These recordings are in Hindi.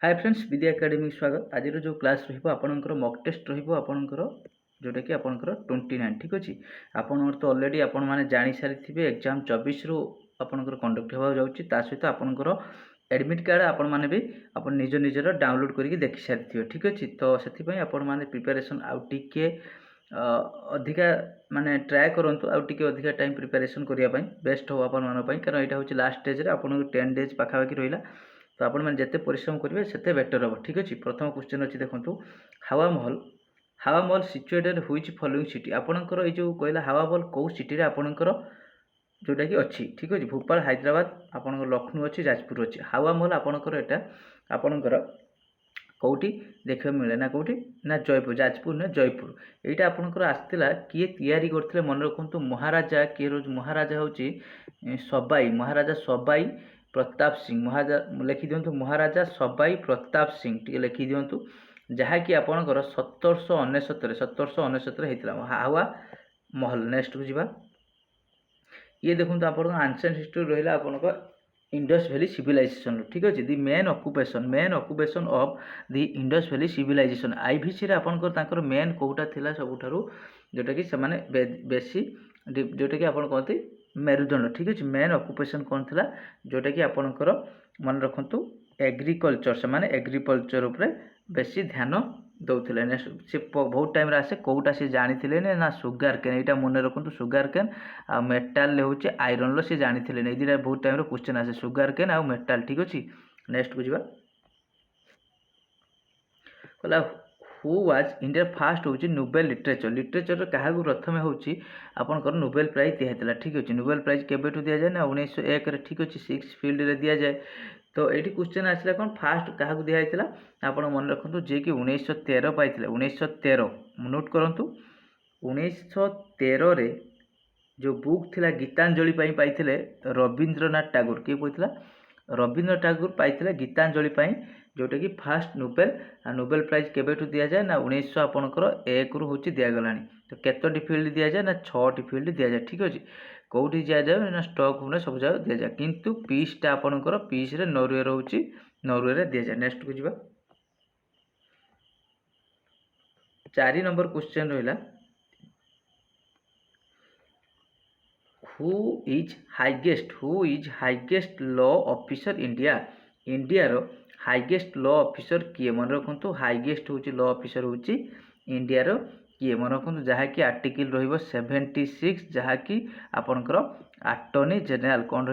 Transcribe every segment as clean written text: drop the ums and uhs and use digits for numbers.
हाय फ्रेंड्स विद्या एकेडमी स्वागत। आज जो क्लास रहा मक टेस्ट रहा जोटा कि आपंकर 29 ठीक अच्छे। आपन तो अलरेडी आपण मैंने जानी सारी एग्जाम 24 रु आपंकर कंडक्ट होगा जाऊँगी। सहित आपंकर एडमिट कार्ड आपण मैंने भी आप निज निजर डाउनलोड करके देखी सारी ठीक अच्छे। तो से आपण मैंने प्रिपेरेसन आउ टिके अधिका माने ट्राए करूँ आउ टिके अधिका टाइम प्रिपेरेसन करने बेस्ट हो आपण कारण यहाँ हूँ लास्ट स्टेज आपन 10 डेज पाखापाखि रहा। तो आपण मैंने जिते परिश्रम करेंगे सेते बेटर हम ठीक अच्छे। प्रथम क्वेश्चन अच्छी देखो हावा महल सिचुएटेड व्हिच फॉलोइंग सिटी आपणकर ये कहला हावा महल कौ सिटी आपणकर जोटा कि अच्छी ठीक अच्छे। भोपाल हैदराबाद आपणकर लखनऊ अच्छी जाजपुर अच्छी। हावा महल आपणकर एटा आपणकर कौटी देखा मिले ना कौटी ना जयपुर जाजपुर ना जयपुर यहाँ आपणकर आसला किए तैयारी करते मन रखु महाराजा किए रोज महाराजा हूँ सबाई महाराजा सबाई प्रताप सिंह महाराजा लिखि दिंतु महाराजा सबाई प्रताप सिंह टी लिखि दिंतु जहाँकि आपणकर 1799 होता हावा महल। नेक्स्ट को जीवा ये देखो आप आंशिएंट हिस्ट्री रहा आपंकर इंडस वैली सिविलाइजेशन ठीक अच्छे। The main occupation of the Indus valley civilisation IVC रे आपंकर मेन कोटा थिला सबुठारु जोटा कि से बेसी जोटा कि आपन कहते मेरुदंड ठीक अच्छे। मेन ऑक्युपेशन कौन थिला जोटा कि आपणकर मन रखु एग्रिकल्चर से माने एग्रिकल्चर उपरे बेसी ध्यान दौले। नेक्स्ट से बहुत टाइम आसे कौटा से जानी ना सुगार केन यहाँ मन रखु सुगार केन आ मेटाल हूँ आईरन सी जानी ये बहुत टाइम क्वेश्चन आसे सुगार केन आ मेटाल ठीक अच्छे। नेक्स्ट को जीवा कहला हु वाज इंडिया फास्ट हूँ नोबेल लिटरेचर क्या प्रथम हूँ आपंकर नोबेल प्राइज दिखाई ठीक अच्छे। नोबेल प्राइज केबेठू दि जाए ना 1901 ठीक अच्छे 6 फील्ड रे दि जाए। तो ये क्वेश्चन आसला कौन फास्ट क्या दिखाई आप मन रखु जी कि 1913 पाई 1913 नोट करूँ 1913 जो बुक थिला गीतांजलि पाई रवींद्रनाथ टागोर किए कहला रवींद्र टागोर पाई गीतांजलि जोटा कि फास्ट नोबेल प्राइज केबेठू दि जाए ना 1900 आपणकर 1 रु हूँ दिगला। तो केतोटी फील्ड दि जाए ना 6टी फील्ड दि जाए ठीक अच्छे। कौटी दिजाए ना स्टॉकहोम सब जगह दि जाए किंतु पीसटा आपणकर पीस रे नॉर्वे रोचे नॉर्वे दि जाए। नेक्स्ट को जीवा 4 नंबर क्वेश्चन रहा who is highest law officer India रो हाइगेस्ट लॉ ऑफिसर किए मन रखु हाइगेस्ट हूँ लॉ ऑफिसर हूँ इंडिया रो किए मन रखु जहाँकि आर्टिकल रो 76 जहाँकि आपणकर अटॉर्नी जनरल कौन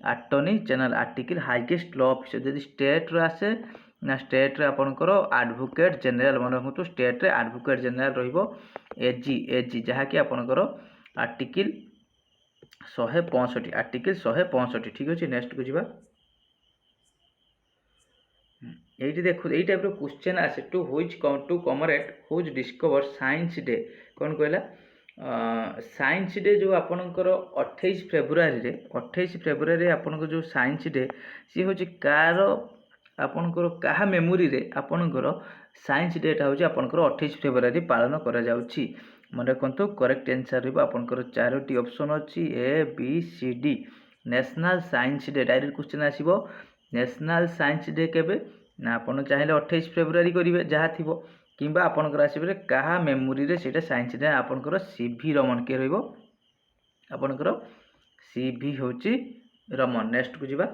attorney general article highest law officer जदि स्टेट रो आसे ना स्टेट रे आपणकर एडवोकेट जनरल मन रखु स्टेट रे एडवोकेट जनरल रहिबो एजी जहाँकि आपणकर आर्टिकल 165 आर्टिकल 165 ठीक अच्छे। नेक्स्ट को जीवा ये देखो यही टाइप क्वेश्चन आसे to commemorate whose discover science day कौन कहला साइंस डे जो आपणकर 28 फेब्रुआरी आपणकर जो साइंस डे सी हूँ कार आपणकर क्या मेमोरी रे आपणकर साइंस डेटा हूँ आपणकर 28 फेब्रुआरी पालन करा जाउछि। मन रखु करेक्ट आंसर रहा आपणकर 4टी ऑप्शन अच्छी A B C D. National science day direct question आसीबो नेशनल साइंस डे केबे ना आपन चाहिए 28 फेब्रुआरी करेंगे जहाँ थी कि आपंकर आसपे क्या मेमोरी रे सेटा साइंस डे आपंकर सीवी रमन किए आपंकर सीवी हूँ रमन। नेक्स्ट को जीवा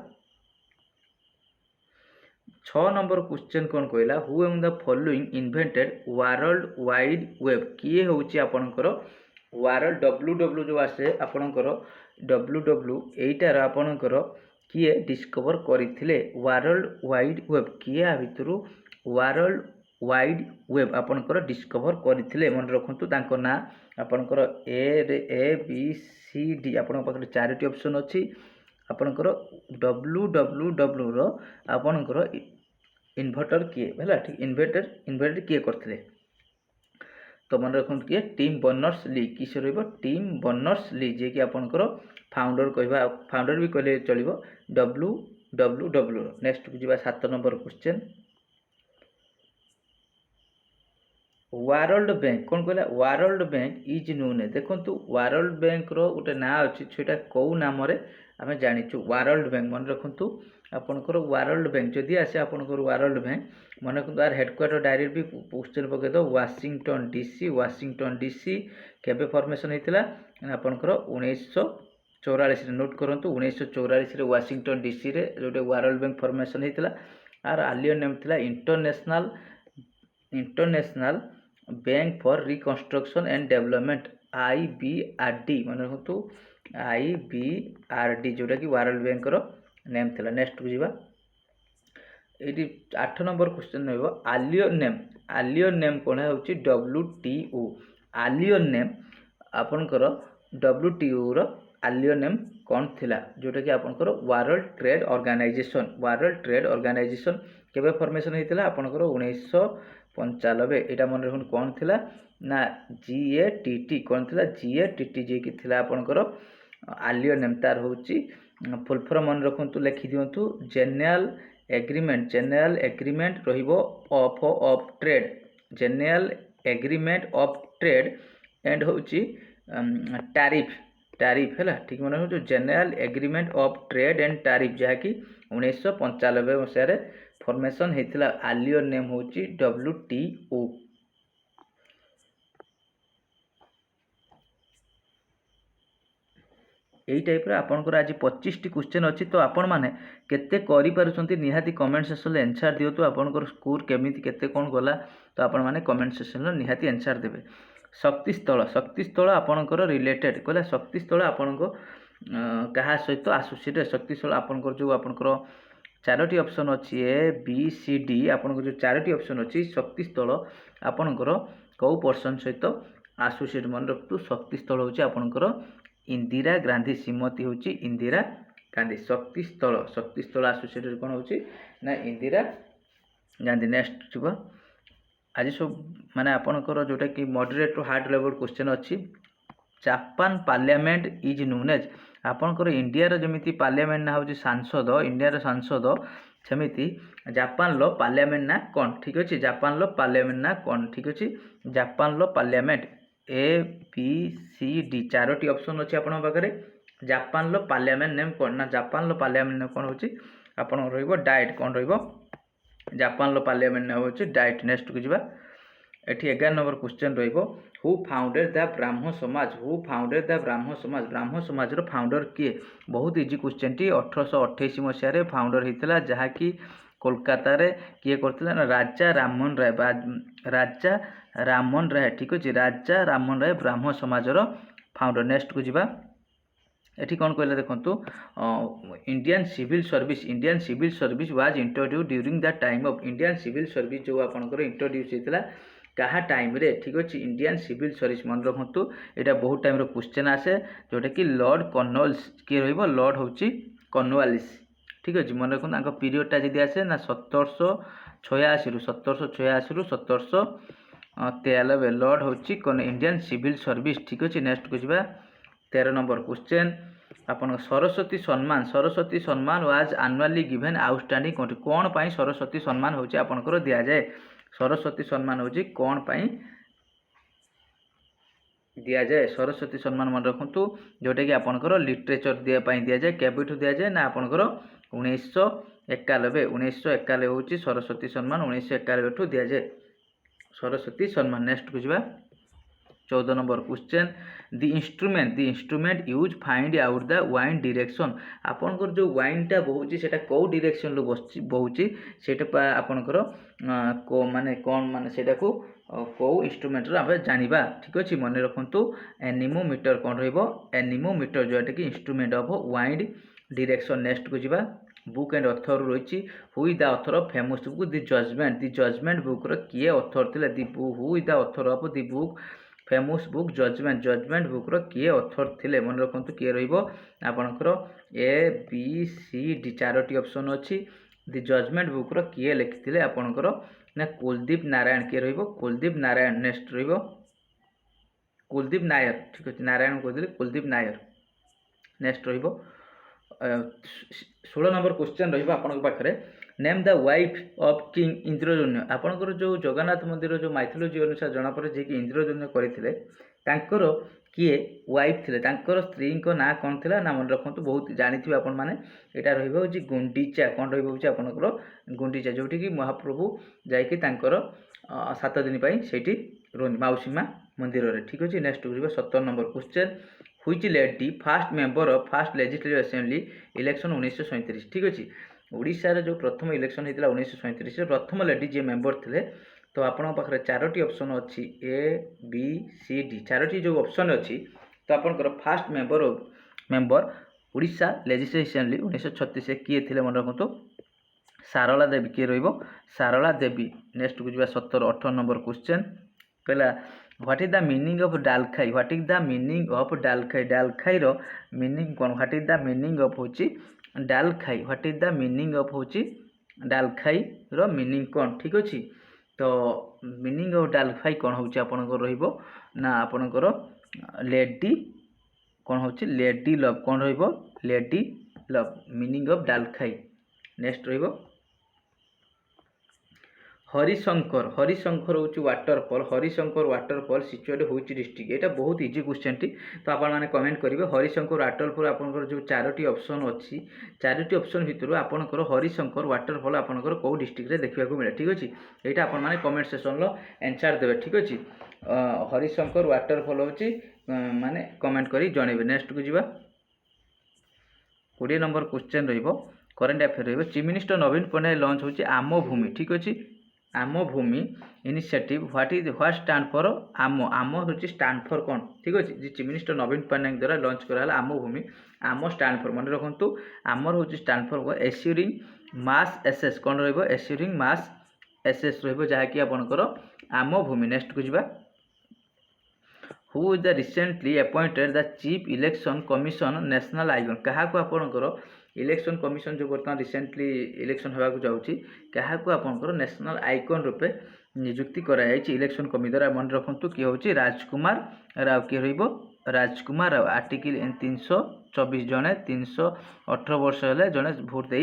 6 नंबर क्वेश्चन कौन कहला who am the following invented world wide web किए हूँ आपंकर वर्ल्ड WW जो आसे आपंकर WW एटार आपंकर किए डिस्कवर करते वर्ल्ड वाइड वेब किए भितर वर्ल्ड वाइड वेब आपंकर डिस्कवर करते मन रखु ना आपंकर ए बी सी डी आपण पाखे 4टी ऑप्शन अच्छी आपंकर WWW रो आपंकर इन्वर्टर किए है ठीक इन्वर्टर किए करते तो मन रखु किए टिम बर्नर्स ली किस टिम बर्नर्स ली जी कि आपंकर फाउंडर कहवा फाउंडर भी कहले चलो WWW। नेक्स्ट को जीवा 7 नंबर क्वेश्चन वर्ल्ड बैंक कौन कहला वर्ल्ड बैंक इज नोन देखो वर्ल्ड बैंक रो गोटे ना अच्छी सेटा कौ नाम आम जाचु वर्ल्ड बैंक मन रखु आपंकर वर्ल्ड बैंक जदि आसे आपंकर वर्ल्ड बैंक मन रखु आर हेडक्वार्टर डायरेक्ट भी क्वेश्चन पकईद वाशिंगटन डीसी केबे फॉर्मेशन होता आपंकर 1944 नोट करूँ 1944 वाशिंगटन डीसी रे जो वर्ल्ड बैंक फॉर्मेशन होता आर आलियर नेम थिला international bank for reconstruction and development IBRD मन रखु IBRD जोटा कि वर्ल्ड बैंक नेम थिला। नेक्स्ट को जीवा ये 8 नंबर क्वेश्चन रहिबो आलियर नेम कौन है WTO आलियर नेम आपनकर WTO रो आलियर नेम कौन थिला जोटा कि आपनकर वर्ल्ड ट्रेड ऑर्गेनाइजेशन केबे फॉर्मेशन होइतिला आपनकर 1995 एटा मन रखन कौन थिला ना GATT कौन थिला GATT जे कि थिला आपनकर आलियर नेम तार होची फुल फॉर्म मन रखंतु लिखि दियंतु जनरल एग्रीमेंट रहिबो of trade general agreement of trade and होची टैरिफ है ठीक मन रखु general agreement of trade and tariff जहाँकि 1995 मसीह फॉर्मेशन होता आलियर नेम होची WTO। यही टाइप आपंकर आज 25 टी क्वेश्चन अच्छी तो आपण मैंने केते करि पारुछंती निहाती कमेंट सेक्शन में आंसर दियो तो आपंकर स्कोर केमिति केते कोन गला तो आपण मैंने कमेंट सेक्शन में निहाती आंसर देबे। शक्ति स्थल आपंकर रिलेटेड कहला शक्ति स्थल आपनको क्या सहित आसुसी शक्ति स्थल आपंकर जो आपंकर 4टी ऑप्शन अच्छी ABCD आपंकर जो 4टी ऑप्शन अच्छी शक्ति स्थल आपंकर कौ पर्सन सहित आसोसिएट मन रखु शक्ति स्थल होची आपंकर इंदिरा गांधी श्रीमती होची इंदिरा गांधी शक्ति स्थल आसोसिएटेड कौन होची ना इंदिरा गांधी। नेक्स्ट जीव आज सब माने आपनकर जोटा कि moderate to hard level question अच्छी Japan parliament is known as आपनकर इंडिया रो जमिति पार्लियामेंट ना होची सांसद इंडिया रो सांसद सेमिति जापान लो पार्लियामेंट ना कौन ठीक अछि जापान लो पार्लियामेंट ना कौन ठीक अछि जापान लो पार्लियामेंट ABCD 4टी ऑप्शन अच्छी आपण पाखे जापान लो पार्लियामेंट नेम कौन ना जापान लो पार्लियामेंट नेम कौन होची आपण रहिबो डाइट कौन रहिबो जापान लो पार्लियामेंट नेम होची डाइट। नेक्स्ट को जीवा एठी 11 नंबर क्वेश्चन रहिबो हु फाउंडेड द ब्राह्मण समाज रो फाउंडर किए बहुत इजी क्वेश्चन टी 1828 मसिया रे फाउंडर हितला जहा कि कोलकाता रे किए करथिला ना राजा राममोहन राय ठीक अछि राजा राममोहन राय ब्राह्मण समाज रो फाउंडर। नेक्स्ट को जीवा एठी कौन कहले देखंतु Indian civil service was introduce during the time of Indian civil service जो आपनकर इंट्रोड्यूस हेतला कहा टाइम रे ठीक अछि इंडियन सिविल सर्विस मन रखंतु एटा बहुत टाइम रो क्वेश्चन आसे जोटा कि लॉर्ड कॉर्नवालिस के रहइबो लॉर्ड होची कॉर्नवालिस ठीक अछि मन रखंतु आंको पीरियड टा जदी आसे ना 1786 रु 1793 लॉर्ड होची इंडियन सिविल सर्विस ठीक अछि। नेक्स्ट को जीवा 13 नंबर क्वेश्चन आपन सरस्वती सम्मान was annually given outstanding country कौन पाई सरस्वती सम्मान होची आपनकर दिया जाए सरस्वती सम्मान होची कौन पाई दिया जाए सरस्वती सम्मान मन रखंतु जोटा कि आपनकर लिटरेचर दिया पाई दिया जाए केबिठु दिया जाए ना आपनकर 1991 होची सरस्वती सम्मान 1991 ठु दिया जाए सरस्वती सम्मान। नेक्स्ट को जीवा 14 number question the instrument use find out the wind direction आपनकर जो वाइंडटा बहुची सेटा को डायरेक्शन लो बहुची सेटा आपनकर को माने कोन माने सेटा को को इंस्ट्रूमेंट रो आबे जानिबा ठीक अछि मन रखंतु एनीमोमीटर कोन रहइबो एनीमोमीटर जोटा कि instrument of wind direction. Next को जीवा बुक एंड ऑथर रही who is the author of famous book the judgement book रो किए ऑथर थिला who is the author of the book famous book judgement book रो किए ऑथर थिले मन रखंतु किए रहइबो आपनकर ABCD 4टी ऑप्शन अछि द जजमेंट बुक रो किए लिखिथिले आपनकर ना कुलदीप नारायण किए रहइबो कुलदीप नारायण। नेक्स्ट रहइबो कुलदीप नायर ठीक अछि नारायण कहदिले कुलदीप नायर। नेक्स्ट रहइबो 16 नंबर क्वेश्चन रहिबो आपनक पाखरे name the wife of king इंद्रजन्य आपनकर जो जगन्नाथ मंदिर जो माइथोलॉजी अनुसार जना पड़े जे कि इंद्रजन्य करथिले तांकर किए वाइफ थे स्त्री ना कौन थी ना मन रखु बहुत जानी आपण मैंने यहाँ रही गुंडीचा कौन रही आपंकर गुंडीचा जोटी कि महाप्रभु जाकि 7 दिन से रुहति मौसीमा मंदिर में। ठीक अच्छे next 17 number question which lady fast member of fast legislative assembly election 1937। ठीक अच्छे ओडिशार जो प्रथम इलेक्शन होता 1937 प्रथम लेडी जी मेंबर थे। तो आपण पाखे 4टी ऑप्शन अच्छी ए बी सी डी 4टी जो ऑप्शन अच्छी तो आपंकर fast member Odisha legislative assembly 1936 किए थे मन रखु सारला देवी किए सारला देवी। नेक्स्ट को जी 17 18 नंबर क्वेश्चन कहला what is the meaning of Dalkhai what is the meaning of Dalkhai Dalkhai रो मीनिंग कौन what is the meaning of होची Dalkhai what is the meaning of होची डालखाई रो मीनिंग कौन। ठीक अच्छे तो मीनिंग ऑफ डालखाई कौन होची आपनकर रहिबो ना आपनकर लेडी कौन होची लेडी लव कौन रहिबो lady love meaning of Dalkhai. Next रहिबो हरिशंकर हरिशंकर हूँ वाटरफॉल सिचुएट होइच डिस्ट्रिक्ट यहाँ बहुत इजी क्वेश्चन टी तो आप कमेंट करेंगे हरिशंकर वाटरफॉल आपंकर जो 4टी ऑप्शन अच्छी 4टी ऑप्शन भितर आपंकर हरिशंकर वाटरफॉल आपंकर कौ डिस्ट्रिक्ट रे देखा मिले। ठीक अच्छे यहाँ आप कमेंट सेक्शन रो आंसर देवे। ठीक अच्छे हरिशंकर वाटरफॉल होची माने कमेंट करी जणेबे। नेक्स्ट को जीवा 20 नंबर क्वेश्चन रहिबो करेंट अफेयर रहिबो चीफ मिनिस्टर नवीन पट्टनायक लॉन्च होची आम भूमि। ठीक अच्छे आम भूमि इनिशिएटिव व्हाट स्टैंड फॉर आम होची स्टैंड फॉर कौन। ठीक अच्छे जी चीफ मिनिस्टर नवीन पट्टनायक द्वारा लॉन्च कराला आम भूमि आम स्टैंड फॉर मन रखु आमर होची stand for assuring mass access कौन रहिबो एश्योरिंग मास एसेस रहिबो जहाँकि आपनकर आम भूमि। नेक्स्ट को जीवा who is the recently appointed the chief election commission national icon क्या आपनकर इलेक्शन कमिशन जो बर्तमान रिसेंटली इलेक्शन होगा जाऊँगी क्या आपंकर नेशनल आइकन रूपे नियुक्ति कराई इलेक्शन कमी द्वारा मन रखु किए हूँ राजकुमार राव किए राजकुमार राव आर्टिकल 324 जड़े 318 वर्ष है जड़े भोट दे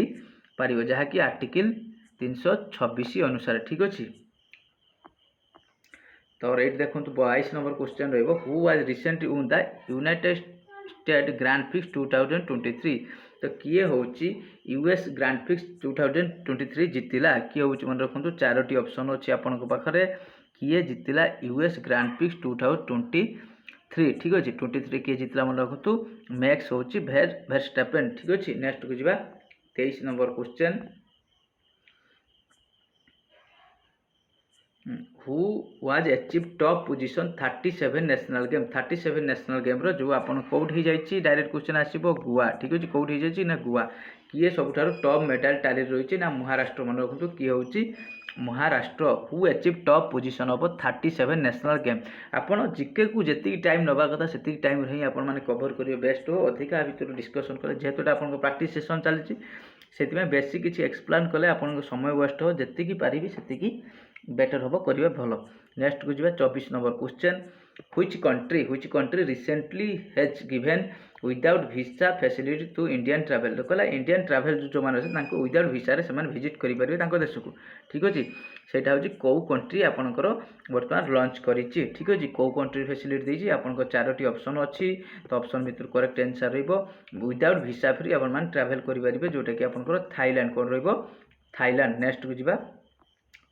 पार जहाँकि आर्टिकल 326 अनुसार। ठीक अच्छे तो ये देखो 22 number question who was recently one the United state grand prix 2023 तो किए हूँ यूएस ग्रांड प्रिक्स 2023 जीतिला किए हूँ मन रखु 4टी ऑप्शन अच्छी आपण पाखे किए जीतिला यूएस ग्रांड प्रिक्स 2023। ठीक अच्छे 23 किए जीतिला मन रखु मैक्स हूँ वेरस्टैपेन। ठीक अच्छे नेक्स्ट को जीवा 23 number question who was achieve top position 37 national game 37 national game रो जो आपन कौटी जाइए डायरेक्ट क्वेश्चन आसो गुआ। ठीक अच्छे कौटी जाइए ना गुआ किए सब टॉप मेडल टाली रही ना महाराष्ट्र मन रखु किए हूँ Maharashtra who achieve top position of 37 national game. आपड़ जीके को जी टाइम नवा कथा से टाइम ही आपने कवर करेंगे बेस्ट हो अधिका भितर डिस्कसन कले जेहेतु आप प्रैक्टिस सेशन चलती से बेसी किसी एक्सप्लेन कले आप समय वेस्ट हो जी पारि से बेटर हम करेंगे भल। नेक्स्ट को जी 24 number question which country recently has given without visa facility to Indian travel तो कहला इंडियन ट्राभेल जो मैंने अच्छे विदाउट भिसा से विजिट करेंगे देश को। ठीक अच्छे सेटा हूँ कौ कंट्री आपंकर बर्तमान लॉन्च करी। ठीक अच्छे कौ कंट्री फैसिलिटी देती आपंकर 4टी ऑप्शन अच्छी तो ऑप्शन भितर correct answer without visa free आप ट्राभेल करेंगे जोटा कि आपंकर थाईलैंड कौन थाईलैंड। नेक्स्ट को जी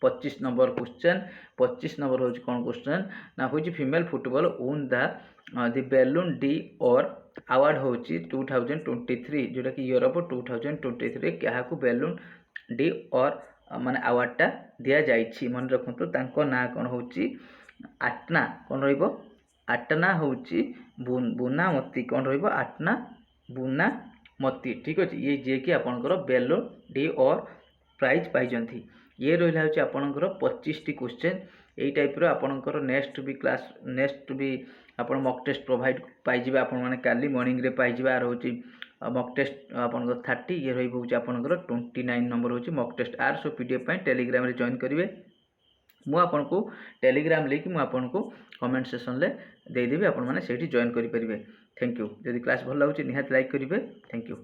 25 नंबर क्वेश्चन 25 नंबर हूँ कौन क्वेश्चन ना हूँ female football one the balloon D और अवार्ड हूँ 2023 जोटा कि यूरोप 2023 क्या बैलून डी और माने अवार्डटा दि जाइए मन रखु ना कौन हूँ आटना कौन आटना हूँ बुनामती कौन आटना बुनामती। ठीक अच्छे ये जे कि आपंकर बैलून डी और प्राइज पाई ये रहा हूँ आपंकर 25टी क्वेश्चन यही टाइप आपंकर नेक्स्ट भी क्लास नेक्स्ट भी आप मक टेस्ट प्रोवाइड पाइबे आपने काली मॉर्निंग रे पाइबे आर हूँ मक टेस्ट आपंकर 30 ये रही हूँ आपंकर 29 नंबर हूँ मक टेस्ट आर सो पीडीएफ टेलीग्राम रे जॉइन करेंगे मुझे टेलीग्राम लिंक मुझे कमेंट सेक्शन में देदेवी आपने जॉइन करेंगे। थैंक यू जदि क्लास भल लगे निहाती लाइक करेंगे। Thank you.